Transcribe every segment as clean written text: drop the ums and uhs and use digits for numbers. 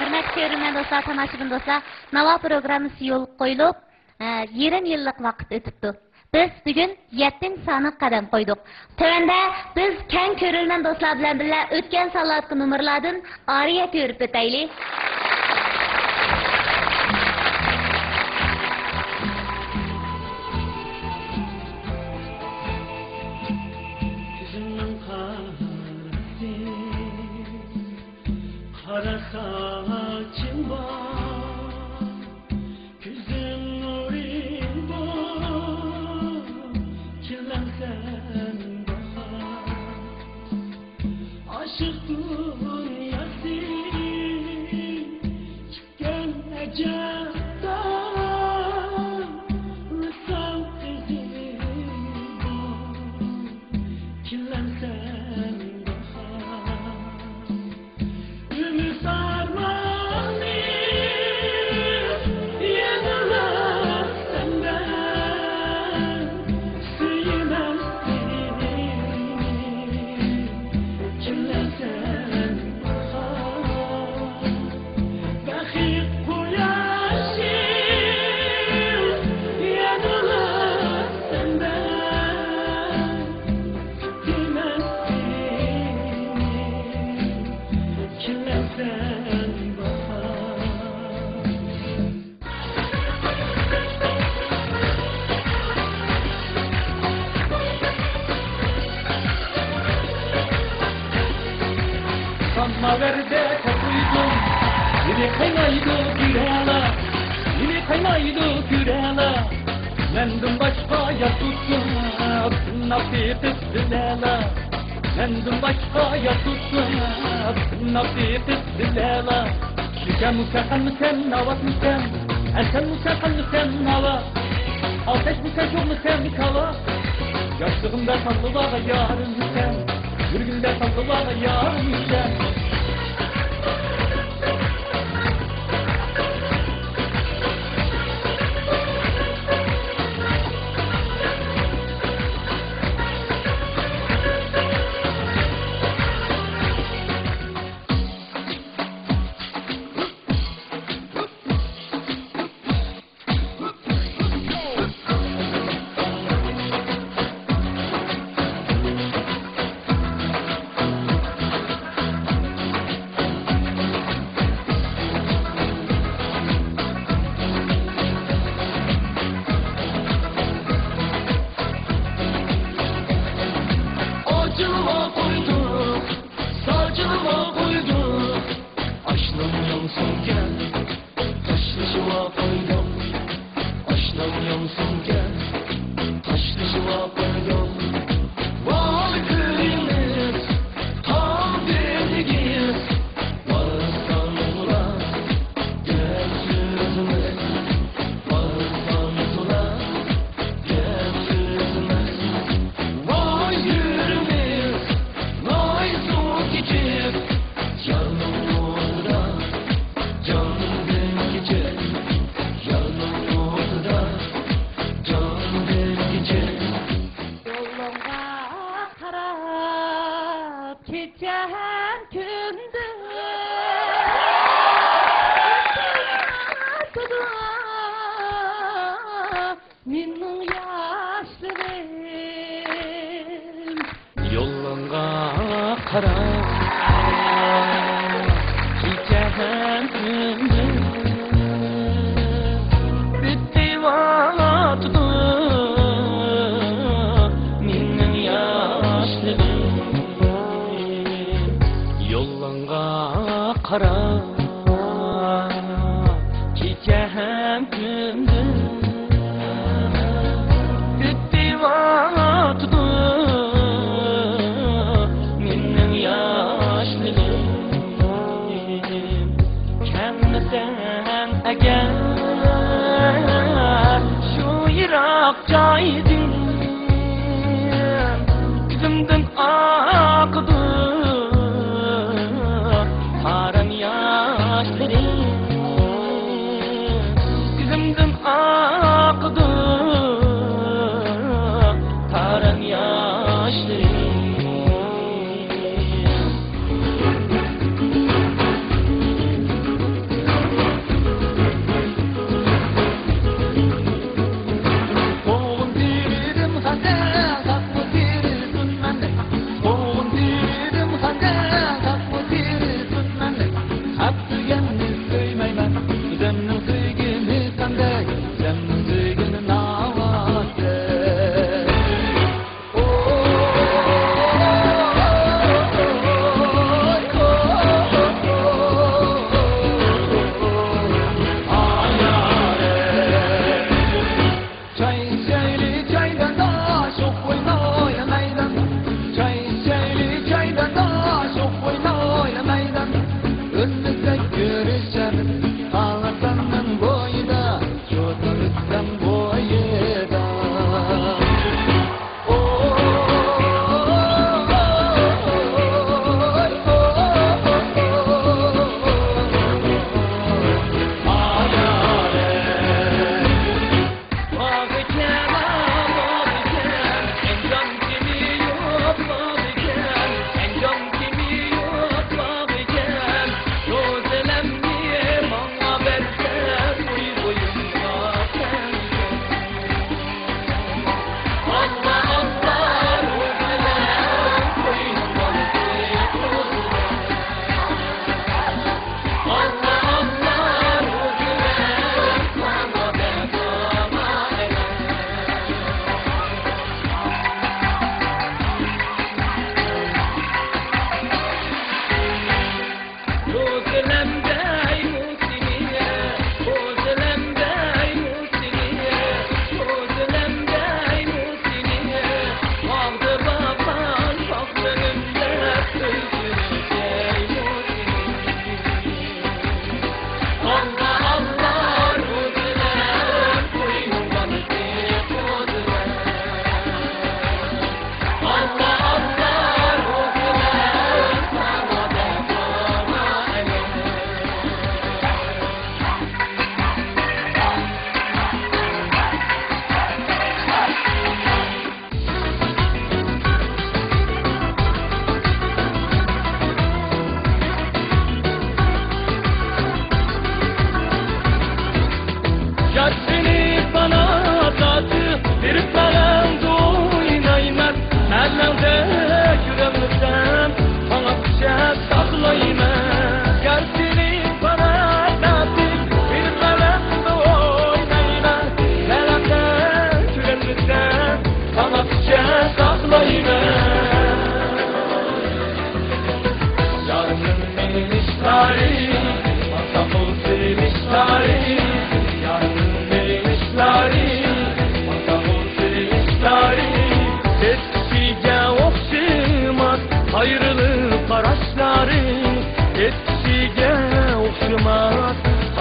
Hürmetli görünmeyen dostlar, tanışın dostlar, Nava programısı yol koyulup, yarım yıllık vakit ötüptü. Biz bugün 7 sanık kadem koyduk. Tövende biz keng görülmen dostlar bilen birle ötken salatlı numaralardan ariyet yürüp öteyli. Kara saçın var, gözün nurin var, kirlensen bahar. Aşık dünyası çıkan ecaptan, rısal izin var, kirlensen bahar. Ümit sarmalı, yanılar senden, suyunan seni, kirlensen bahar. Bakıp kuyaşım, yanılar senden, suyunan seni, kirlensen bahar. Samaverde kokuydum, yine kaynaydı güreğla, yine kaynaydı güreğla. Mendum başka ya tuttum, nasip ettilela. Mendum başka ya tuttum, nasip ettilela. Şüken müsakan müsen, navat müsen, enten müsakan müsen nava. Ateş müsen çok müsen kava. Yaşlığımda tatlılara yarın müsen, yürgünde tatlılara yarın müsen. Acılıma koyduk, sacılıma koyduk. Aşnam yansın gel, taşlıcıma koydum. Aşnam yansın gel, taşlıcıma koydum. Vay kıymet, tam dediğiz. Varsan ulan, gel sözüme. Varsan ulan, gel sözüme. Vay yürümüz, vay soğuk içip, canım orada, canım ben geçer. Canım orada, canım ben geçer. Yolunga karab keçen kündü, minning yaşlarım. Yolunga karab keçen kündü, bitti vatıdı minning yaşlarım. Yolunga karab keçen kündü, bitti vatıdı minning yaşlarım. Kendisen eğer şu yirak caydın, gözümden akıdı haram yaşlarım. Gözümden akıdı haram yaşlarım.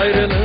ayrılık